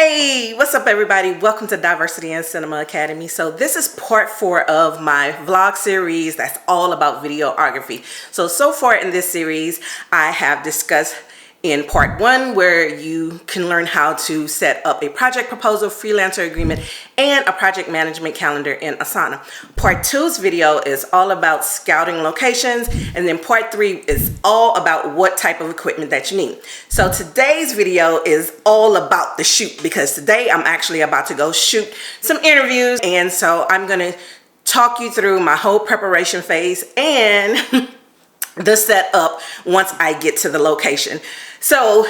Hey, what's up everybody? Welcome to Diversity in Cinema Academy. So this is part 4 of my vlog series that's all about videography. So far in this series, I have discussed in part 1 where you can learn how to set up a project proposal, freelancer agreement, and a project management calendar in Asana. Part 2's video is all about scouting locations, and then part 3 is all about what type of equipment that you need. So today's video is all about the shoot, because today I'm actually about to go shoot some interviews, and so I'm gonna talk you through my whole preparation phase and the setup once I get to the location. So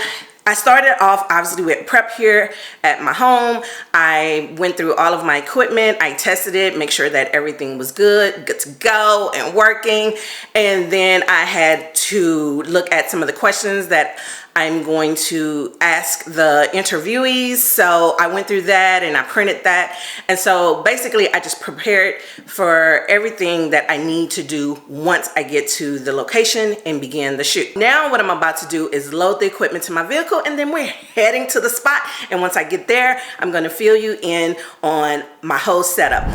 I started off obviously with prep here at my home. I went through all of my equipment. I tested it, make sure that everything was good to go and working. And then I had to look at some of the questions that I'm going to ask the interviewees. So I went through that and I printed that. And so basically I just prepared for everything that I need to do once I get to the location and begin the shoot. Now what I'm about to do is load the equipment to my vehicle, and then we're heading to the spot. And once I get there, I'm gonna fill you in on my whole setup.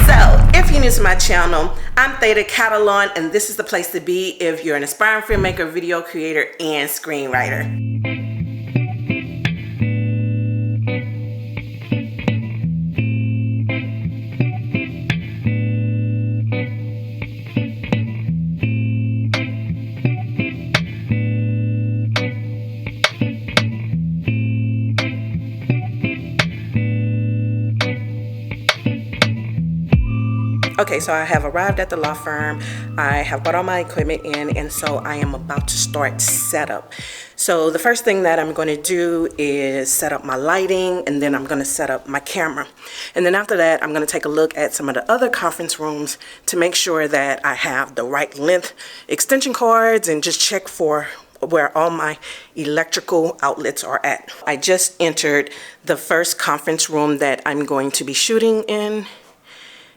So if you're new to my channel, I'm Theta Catalan, and this is the place to be if you're an aspiring filmmaker, video creator, and screenwriter. Okay, so I have arrived at the law firm. I have brought all my equipment in, and so I am about to start setup. So the first thing that I'm going to do is set up my lighting, and then I'm going to set up my camera. And then after that, I'm going to take a look at some of the other conference rooms to make sure that I have the right length extension cords and just check for where all my electrical outlets are at. I just entered the first conference room that I'm going to be shooting in.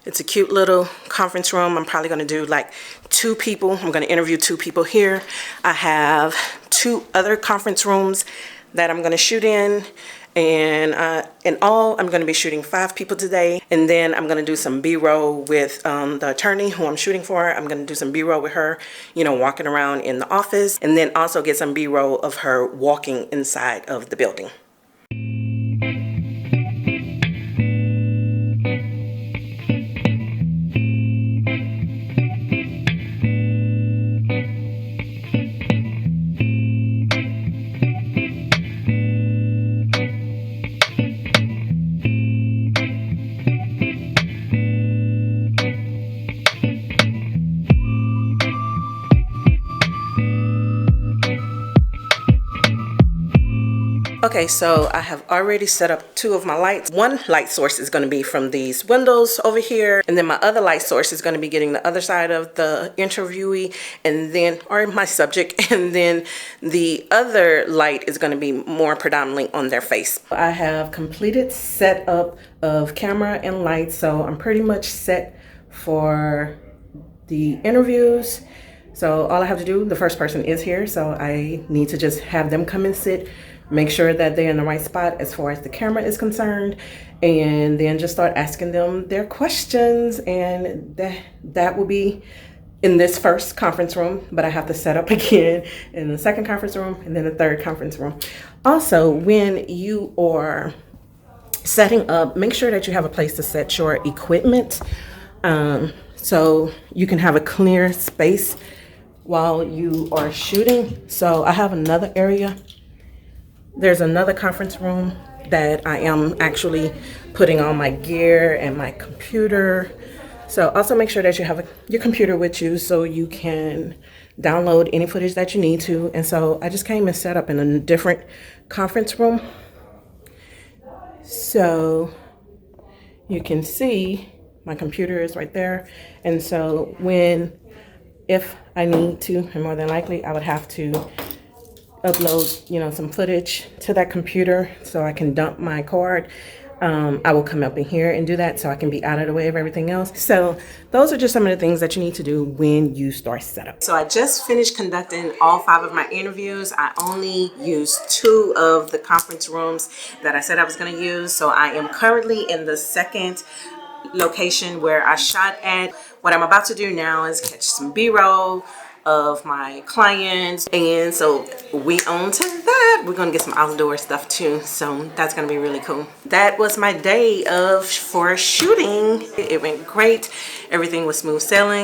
It's a cute little conference room. I'm probably going to do like 2 people. I'm going to interview 2 people here. I have 2 other conference rooms that I'm going to shoot in. And in all, I'm going to be shooting 5 people today. And then I'm going to do some B-roll with the attorney who I'm shooting for. I'm going to do some B-roll with her, you know, walking around in the office. And then also get some B-roll of her walking inside of the building. Okay, so I have already set up 2 of my lights. One light source is going to be from these windows over here, and then my other light source is going to be getting the other side of the interviewee, and then, or my subject, and then the other light is going to be more predominantly on their face. I have completed setup of camera and lights, so I'm pretty much set for the interviews. So all I have to do, the first person is here, so I need to just have them come and sit, make sure that they're in the right spot as far as the camera is concerned, and then just start asking them their questions. And that will be in this first conference room, but I have to set up again in the second conference room and then the third conference room. Also, when you are setting up, make sure that you have a place to set your equipment so you can have a clear space while you are shooting. So I have another area. There's another conference room that I am actually putting all my gear and my computer. So also make sure that you have your computer with you so you can download any footage that you need to. And so I just came and set up in a different conference room. So you can see my computer is right there. And so if I need to, and more than likely I would have to upload, you know, some footage to that computer so I can dump my card. I will come up in here and do that so I can be out of the way of everything else. So those are just some of the things that you need to do when you start setup. So I just finished conducting all 5 of my interviews. I only used 2 of the conference rooms that I said I was going to use. So I am currently in the second location where I shot at. What I'm about to do now is catch some B-roll of my clients, and so we on to that. We're gonna get some outdoor stuff too, so that's gonna be really cool. That was my day for shooting. It went great. Everything was smooth sailing.